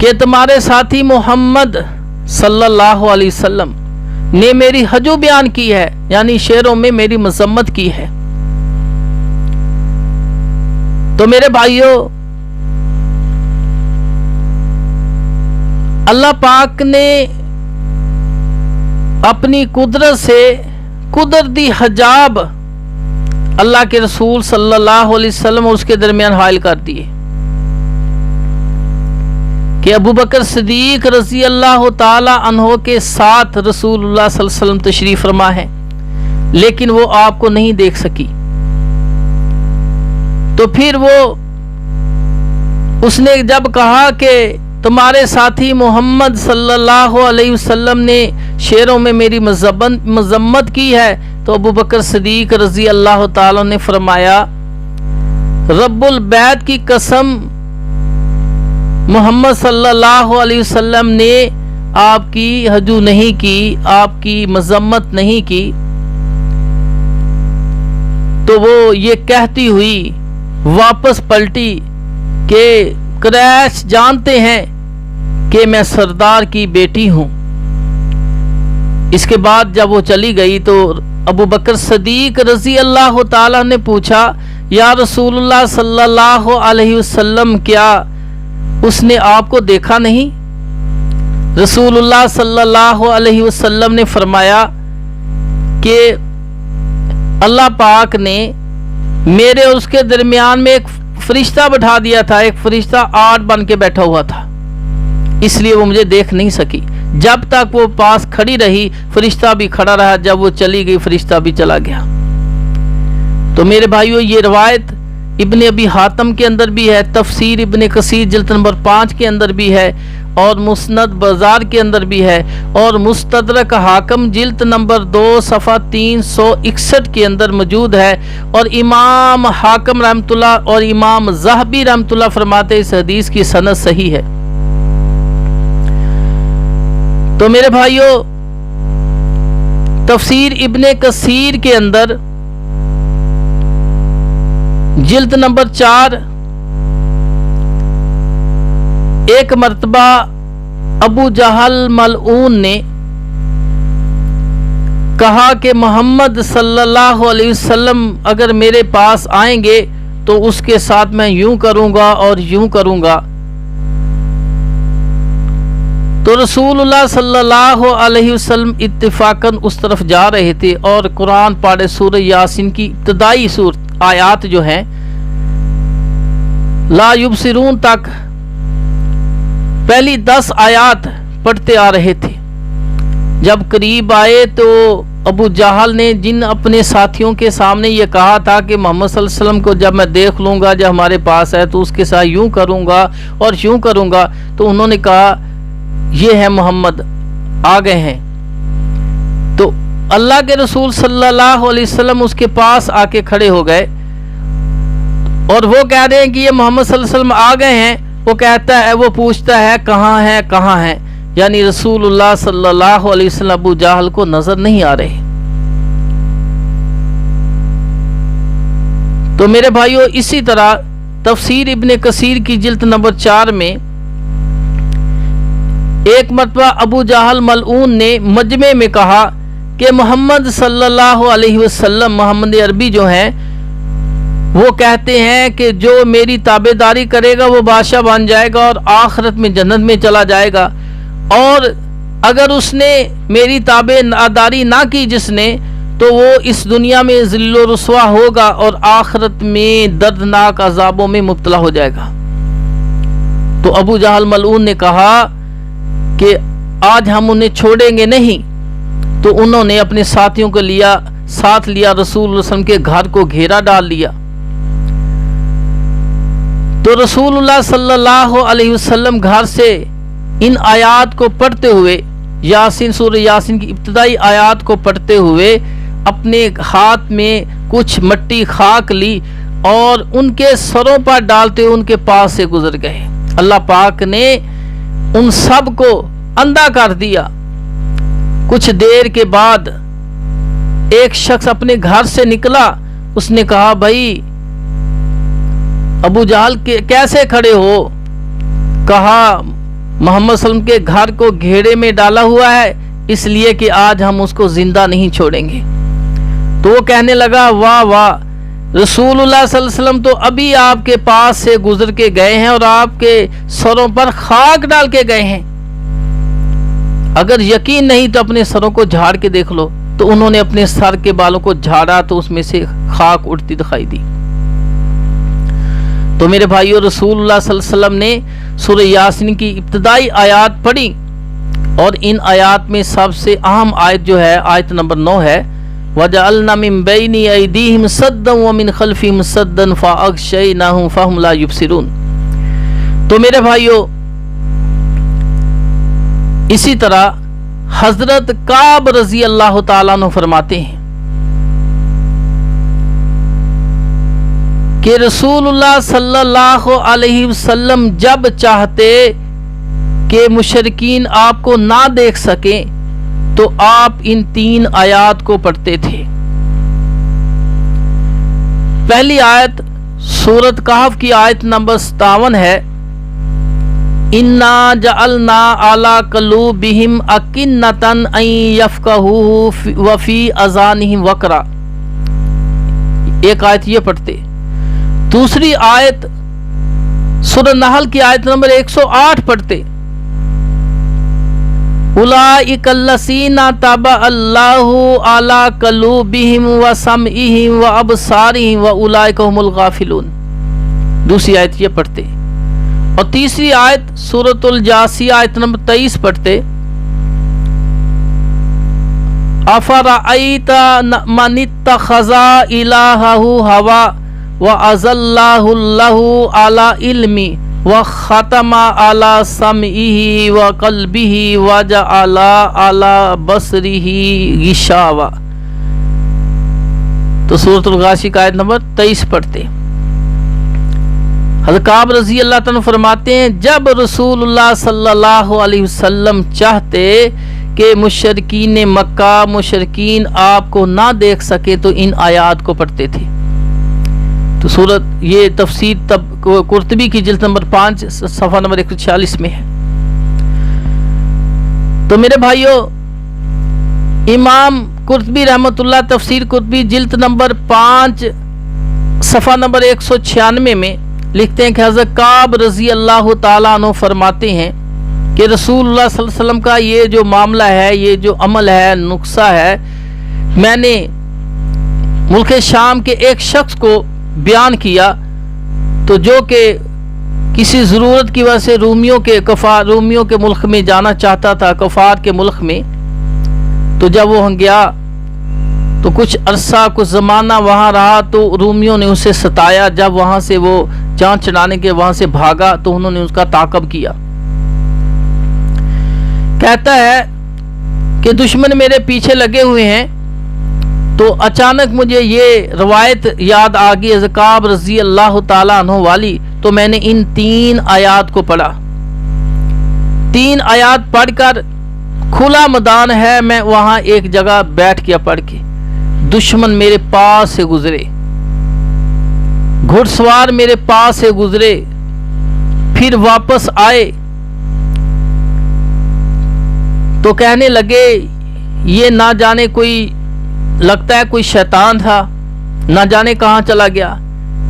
کہ تمہارے ساتھی محمد صلی اللہ علیہ وسلم نے میری حجو بیان کی ہے، یعنی شعروں میں میری مذمت کی ہے۔ تو میرے بھائیوں، اللہ پاک نے اپنی قدرت سے قدرتی حجاب اللہ کے رسول صلی اللہ علیہ وسلم اور اس کے درمیان حائل کر دیے کہ ابو بکر صدیق رضی اللہ تعالی عنہ کے ساتھ رسول اللہ صلی اللہ علیہ وسلم تشریف فرما ہے، لیکن وہ آپ کو نہیں دیکھ سکی۔ تو پھر اس نے جب کہا کہ تمہارے ساتھی محمد صلی اللہ علیہ وسلم نے شعروں میں میری مذمت کی ہے، تو ابو بکر صدیق رضی اللہ تعالی نے فرمایا، رب البیت کی قسم، محمد صلی اللہ علیہ وسلم نے آپ کی حجو نہیں کی، آپ کی مذمت نہیں کی۔ تو وہ یہ کہتی ہوئی واپس پلٹی کہ قریش جانتے ہیں کہ میں سردار کی بیٹی ہوں۔ اس کے بعد جب وہ چلی گئی تو ابو بکر صدیق رضی اللہ تعالی نے پوچھا، یا رسول اللہ صلی اللہ علیہ وسلم، کیا اس نے آپ کو دیکھا نہیں؟ رسول اللہ صلی اللہ علیہ وسلم نے فرمایا کہ اللہ پاک نے میرے اور اس کے درمیان میں ایک فرشتہ بٹھا دیا تھا، ایک فرشتہ آڑ بن کے بیٹھا ہوا تھا، اس لیے وہ مجھے دیکھ نہیں سکی۔ جب تک وہ پاس کھڑی رہی فرشتہ بھی کھڑا رہا، جب وہ چلی گئی فرشتہ بھی چلا گیا۔ تو میرے بھائیو، یہ روایت ابن ابی حاتم کے اندر بھی ہے، تفسیر ابن کثیر جلد نمبر 5 کے اندر بھی ہے، اور مسند بازار کے اندر بھی ہے، اور مستدرک حاکم جلد نمبر 2 صفحہ 361 کے اندر موجود ہے۔ اور امام حاکم رحمۃ اللہ اور امام ذہبی رحمۃ اللہ فرماتے اس حدیث کی سند صحیح ہے۔ تو میرے بھائیو، تفسیر ابن کثیر کے اندر جلد نمبر 4 ایک مرتبہ ابو جہل ملعون نے کہا کہ محمد صلی اللہ علیہ وسلم اگر میرے پاس آئیں گے تو اس کے ساتھ میں یوں کروں گا اور یوں کروں گا۔ تو رسول اللہ صلی اللہ علیہ وسلم اتفاقاً اس طرف جا رہے تھے، اور قرآن پاڑے سورہ یاسین کی ابتدائی آیات جو ہیں لا یبصرون تک پہلی 10 آیات پڑھتے آ رہے تھے۔ جب قریب آئے تو ابو جہل نے جن اپنے ساتھیوں کے سامنے یہ کہا تھا کہ محمد صلی اللہ علیہ وسلم کو جب میں دیکھ لوں گا، جب ہمارے پاس ہے تو اس کے ساتھ یوں کروں گا اور یوں کروں گا، تو انہوں نے کہا یہ ہے محمد، آ گئے ہیں۔ تو اللہ کے رسول صلی اللہ علیہ وسلم اس کے پاس آ کے کھڑے ہو گئے، اور وہ کہہ رہے ہیں کہ یہ محمد صلی اللہ علیہ وسلم آ گئے ہیں۔ وہ کہتا ہے، وہ پوچھتا ہے کہاں ہیں کہاں ہیں، یعنی رسول اللہ صلی اللہ علیہ وسلم ابو جہل کو نظر نہیں آ رہے۔ تو میرے بھائیو، اسی طرح تفسیر ابن کثیر کی جلد نمبر 4 میں ایک مرتبہ ابو جہل ملعون نے مجمع میں کہا کہ محمد صلی اللہ علیہ وسلم، محمد عربی جو ہیں، وہ کہتے ہیں کہ جو میری تابعداری کرے گا وہ بادشاہ بن جائے گا اور آخرت میں جنت میں چلا جائے گا، اور اگر اس نے میری تابعداری نہ کی جس نے، تو وہ اس دنیا میں ذل و رسوا ہوگا اور آخرت میں دردناک عذابوں میں مبتلا ہو جائے گا۔ تو ابو جہل ملعون نے کہا کہ آج ہم انہیں چھوڑیں گے نہیں۔ تو انہوں نے اپنے ساتھیوں کو ساتھ لیا، رسول اللہ صلی اللہ علیہ وسلم کے گھر کو گھیرا ڈال لیا۔ تو رسول اللہ صلی اللہ علیہ وسلم گھر سے ان آیات کو پڑھتے ہوئے، سورہ یاسین کی ابتدائی آیات کو پڑھتے ہوئے، اپنے ہاتھ میں کچھ مٹی خاک لی اور ان کے سروں پر ڈالتے ان کے پاس سے گزر گئے۔ اللہ پاک نے ان سب کو اندھا کر دیا۔ کچھ دیر کے بعد ایک شخص اپنے گھر سے نکلا، اس نے کہا بھائی ابو جہل کیسے کھڑے ہو؟ کہا محمد صلی اللہ علیہ وسلم کے گھر کو گھیرے میں ڈالا ہوا ہے، اس لیے کہ آج ہم اس کو زندہ نہیں چھوڑیں گے۔ تو وہ کہنے لگا واہ واہ، رسول اللہ صلی اللہ علیہ وسلم تو ابھی آپ کے پاس سے گزر کے گئے ہیں اور آپ کے سروں پر خاک ڈال کے گئے ہیں، اگر یقین نہیں تو اپنے سروں کو جھاڑ کے دیکھ لو۔ تو انہوں نے اپنے سر کے بالوں کو جھاڑا تو اس میں سے خاک اڑتی دکھائی دی۔ تو میرے بھائیو، رسول اللہ صلی اللہ علیہ وسلم نے سورہ یاسین کی ابتدائی آیات پڑھی، اور ان آیات میں سب سے اہم آیت جو ہے آیت نمبر 9 ہے، وَجَعَلْنَا مِن بَيْنِ أَيْدِيهِمْ سَدًّا وَمِنْ خَلْفِهِمْ سَدًّا فَأَغْشَيْنَاهُمْ فَهُمْ لَا يُبْصِرُونَ۔ تو میرے بھائیو، اسی طرح حضرت کعب رضی اللہ تعالیٰ عنہ فرماتے ہیں کہ رسول اللہ صلی اللہ علیہ وسلم جب چاہتے کہ مشرکین آپ کو نہ دیکھ سکیں تو آپ ان 3 آیات کو پڑھتے تھے۔ پہلی آیت سورۃ کہف کی آیت نمبر 57 ہے، اِنَّا جَعَلْنَا عَلَىٰ قُلُوبِهِمْ أَكِنَّةً أَن يَفْقَهُوهُ وَفِي آذَانِهِمْ وَقْرًا، ایک آیت یہ پڑھتے۔ دوسری آیت سورہ نحل کی آیت نمبر 108 پڑھتے، اولئک الذین طبع اللہ علی قلوبہم وسمعہم وابصارہم واولئک هم الغافلون، دوسری آیت یہ پڑھتے۔ اور تیسری آیت سورۃ الجاثیہ آیت نمبر 23 پڑھتے، افرأیت من اتخذ الہہ ہوا وَأَزَلَّهُ اللَّهُ عَلَى عِلْمِ وَخَتَمَ عَلَى سَمْعِهِ وَقَلْبِهِ وَجَعَلَ عَلَى بَصَرِهِ غِشَاوَةً۔ تو سورۃ الغاشیہ کا آیت نمبر 23 پڑھتے۔ حضرت کعب رضی اللہ تعالیٰ فرماتے ہیں جب رسول اللہ صلی اللہ علیہ وسلم چاہتے کہ مشرکین مکہ، مشرکین آپ کو نہ دیکھ سکے تو ان آیات کو پڑھتے تھے۔ تو سورت یہ تفسیر قرطبی کی جلد نمبر 5 صفحہ نمبر 146 میں ہے۔ تو میرے بھائیو، امام قرطبی رحمۃ اللہ تفسیر قرطبی جلد نمبر 5 صفحہ نمبر 196 میں لکھتے ہیں کہ حضرت کعب رضی اللہ تعالیٰ عنہ فرماتے ہیں کہ رسول اللہ صلی اللہ علیہ وسلم کا یہ جو معاملہ ہے، یہ جو عمل ہے، نقصہ ہے، میں نے ملک شام کے ایک شخص کو بیان کیا، تو جو کہ کسی ضرورت کی وجہ سے رومیوں کے ملک میں جانا چاہتا تھا، کفار کے ملک میں، تو جب وہ گیا تو کچھ عرصہ، کچھ زمانہ وہاں رہا، تو رومیوں نے اسے ستایا۔ جب وہاں سے وہ جان چھڑانے کے وہاں سے بھاگا تو انہوں نے اس کا تعاقب کیا۔ کہتا ہے کہ دشمن میرے پیچھے لگے ہوئے ہیں، تو اچانک مجھے یہ روایت یاد آ گئی حضرت کعب رضی اللہ تعالیٰ عنہ والی، تو میں نے ان 3 آیات کو پڑھا۔ 3 آیات پڑھ کر، کھلا میدان ہے، میں وہاں ایک جگہ بیٹھ گیا پڑھ کے، دشمن میرے پاس سے گزرے، گھڑ سوار میرے پاس سے گزرے، پھر واپس آئے تو کہنے لگے یہ نہ جانے کوئی، لگتا ہے کوئی شیطان تھا، نہ جانے کہاں چلا گیا،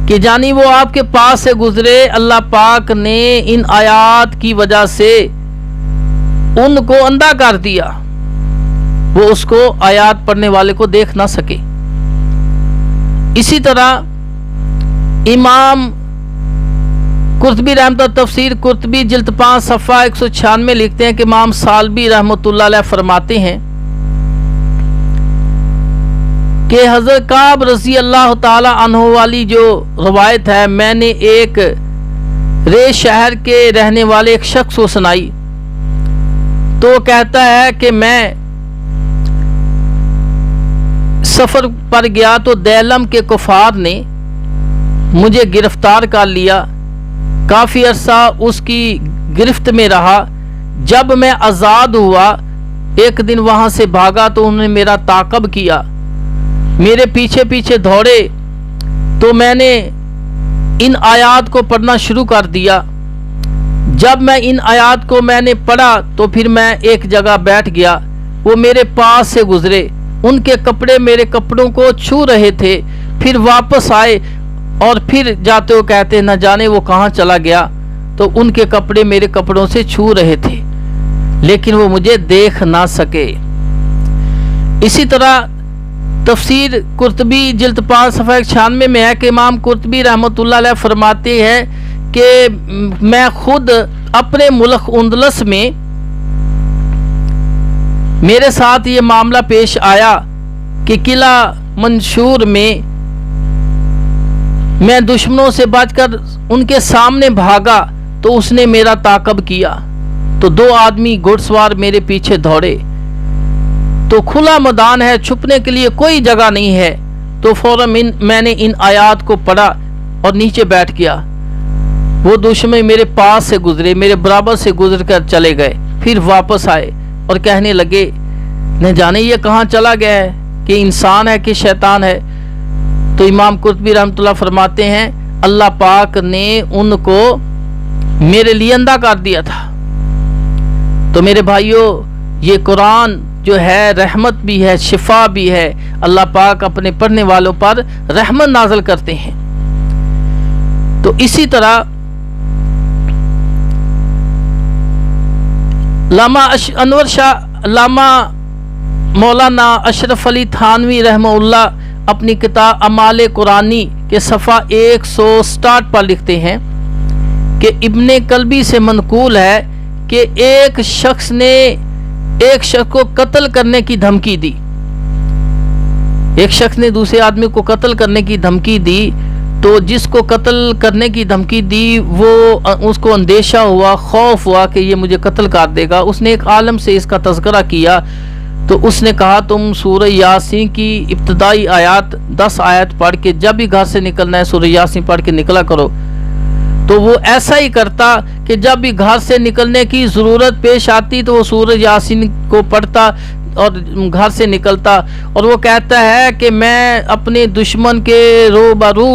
کہ جانی وہ آپ کے پاس سے گزرے، اللہ پاک نے ان آیات کی وجہ سے ان کو اندھا کر دیا، وہ اس کو آیات پڑھنے والے کو دیکھ نہ سکے۔ اسی طرح امام قرطبی رحمۃ اللہ تفسیر قرطبی جلد 5 صفحہ 196 لکھتے ہیں کہ امام سالبی رحمۃ اللہ علیہ فرماتے ہیں کہ حضرت کعب رضی اللہ تعالی عنہ والی جو روایت ہے، میں نے ایک رے شہر کے رہنے والے ایک شخص کو سنائی، تو کہتا ہے کہ میں سفر پر گیا تو دیلم کے کفار نے مجھے گرفتار کر لیا، کافی عرصہ اس کی گرفت میں رہا، جب میں آزاد ہوا ایک دن وہاں سے بھاگا تو انہوں نے میرا تعاقب کیا، میرے پیچھے پیچھے دوڑے، تو میں نے ان آیات کو پڑھنا شروع کر دیا، جب میں ان آیات کو میں نے پڑھا تو پھر میں ایک جگہ بیٹھ گیا، وہ میرے پاس سے گزرے، ان کے کپڑے میرے کپڑوں کو چھو رہے تھے، پھر واپس آئے اور پھر جاتے ہو کہتے نہ جانے وہ کہاں چلا گیا، تو ان کے کپڑے میرے کپڑوں سے چھو رہے تھے لیکن وہ مجھے دیکھ نہ سکے۔ اسی طرح تفسیر قرطبی جلد 5 صفحہ 96 میں ہے کہ امام قرطبی رحمۃ اللہ علیہ فرماتے ہیں کہ میں خود اپنے ملک اندلس میں میرے ساتھ یہ معاملہ پیش آیا کہ قلعہ منشور میں میں دشمنوں سے بچ کر ان کے سامنے بھاگا تو اس نے میرا تعاقب کیا، تو 2 آدمی گھڑ سوار میرے پیچھے دوڑے، تو کھلا میدان ہے، چھپنے کے لیے کوئی جگہ نہیں ہے، تو فوراً میں نے ان آیات کو پڑھا اور نیچے بیٹھ گیا۔ وہ دشمن میرے پاس سے گزرے، میرے برابر سے گزر کر چلے گئے، پھر واپس آئے اور کہنے لگے نہ جانے یہ کہاں چلا گیا ہے، کہ انسان ہے کہ شیطان ہے۔ تو امام قرطبی رحمۃ اللہ فرماتے ہیں اللہ پاک نے ان کو میرے لیے اندھا کر دیا تھا۔ تو میرے بھائیوں، یہ قرآن جو ہے رحمت بھی ہے، شفا بھی ہے، اللہ پاک اپنے پڑھنے والوں پر رحمت نازل کرتے ہیں۔ تو اسی طرح علامہ مولانا اشرف علی تھانوی رحمہ اللہ اپنی کتاب اعمال قرآنی کے صفحہ 167 پر لکھتے ہیں کہ ابن کلبی سے منقول ہے کہ ایک شخص نے ایک شخص کو قتل کرنے کی دھمکی دی، ایک شخص نے دوسرے آدمی کو قتل کرنے کی دھمکی دی، تو جس کو قتل کرنے کی دھمکی دی وہ اس کو اندیشہ ہوا، خوف ہوا کہ یہ مجھے قتل کر دے گا۔ اس نے ایک عالم سے اس کا تذکرہ کیا، تو اس نے کہا تم سورہ یاسین کی ابتدائی آیات 10 آیت پڑھ کے جب بھی گھر سے نکلنا ہے سورہ یاسین پڑھ کے نکلا کرو۔ تو وہ ایسا ہی کرتا کہ جب بھی گھر سے نکلنے کی ضرورت پیش آتی تو وہ سورہ یاسین کو پڑھتا اور گھر سے نکلتا، اور وہ کہتا ہے کہ میں اپنے دشمن کے روبرو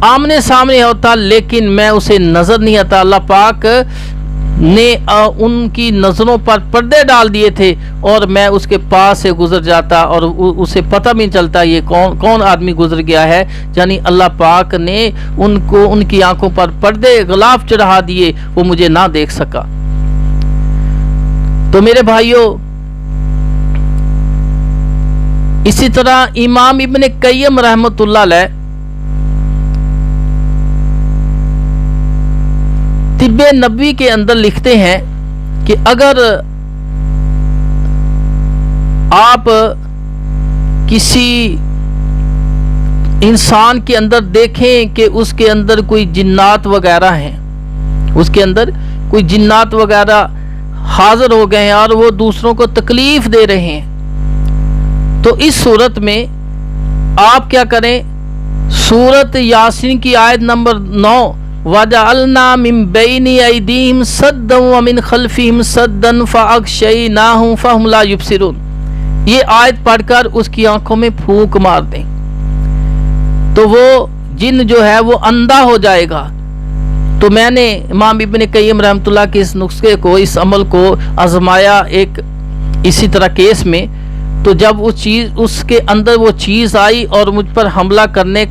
آمنے سامنے ہوتا لیکن میں اسے نظر نہیں آتا، اللہ پاک نے ان کی نظروں پر پردے ڈال دیے تھے اور میں اس کے پاس سے گزر جاتا اور اسے پتہ بھی چلتا یہ کون آدمی گزر گیا ہے، یعنی اللہ پاک نے ان کی آنکھوں پر پردے غلاف چڑھا دیے، وہ مجھے نہ دیکھ سکا۔ تو میرے بھائیوں، اسی طرح امام ابن قیم رحمۃ اللہ علیہ طب نبوی کے اندر لکھتے ہیں کہ اگر آپ کسی انسان کے اندر دیکھیں کہ اس کے اندر کوئی جنات وغیرہ ہیں، اس کے اندر کوئی جنات وغیرہ حاضر ہو گئے ہیں اور وہ دوسروں کو تکلیف دے رہے ہیں، تو اس صورت میں آپ کیا کریں، سورۃ یاسین کی آیت نمبر 9 وَجَعَلْنَا مِن بَيْنِ أَيْدِيهِمْ سَدًّا وَمِنْ خَلْفِهِمْ سَدًّا فَأَغْشَيْنَاهُمْ فَهُمْ لَا يُبْصِرُونَ، یہ آیت پڑھ کر اس کی آنکھوں میں پھونک مار دیں تو وہ جن جو ہے وہ اندھا ہو جائے گا۔ تو میں نے امام ابن قیم رحمۃ اللہ کے اس نسخے کو، اس عمل کو آزمایا ایک اسی طرح کیس میں، تو جب اس کے اندر وہ چیز آئی اور مجھ پر حملہ کرنے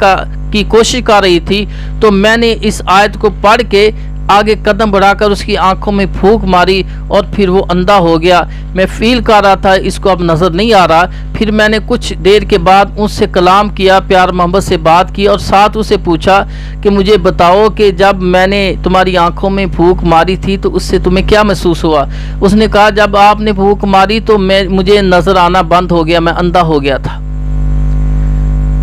کی کوشش کر رہی تھی، تو میں نے اس آیت کو پڑھ کے آگے قدم بڑھا کر اس کی آنکھوں میں پھونک ماری اور پھر وہ اندھا ہو گیا۔ میں فیل کر رہا تھا اس کو اب نظر نہیں آ رہا، پھر میں نے کچھ دیر کے بعد اس سے کلام کیا، پیار محبت سے بات کی اور ساتھ اسے پوچھا کہ مجھے بتاؤ کہ جب میں نے تمہاری آنکھوں میں پھونک ماری تھی تو اس سے تمہیں کیا محسوس ہوا؟ اس نے کہا جب آپ نے پھونک ماری تو مجھے نظر آنا بند ہو گیا، میں اندھا ہو گیا تھا۔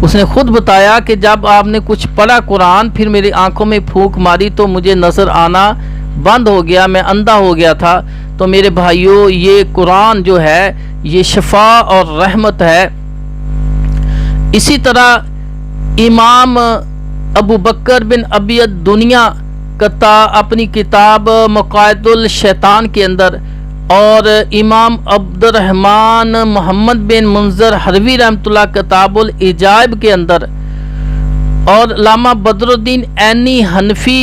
اس نے خود بتایا کہ جب آپ نے کچھ پڑھا قرآن، پھر میری آنکھوں میں پھونک ماری تو مجھے نظر آنا بند ہو گیا، میں اندھا ہو گیا تھا۔ تو میرے بھائیوں، یہ قرآن جو ہے یہ شفا اور رحمت ہے۔ اسی طرح امام ابو بکر بن ابی الدنیا اپنی کتاب مقاعد الشیطان کے اندر، اور امام عبد الرحمن محمد بن منظر حروی رحمۃ اللہ کتاب العجائب کے اندر، اور علامہ بدر الدین عینی حنفی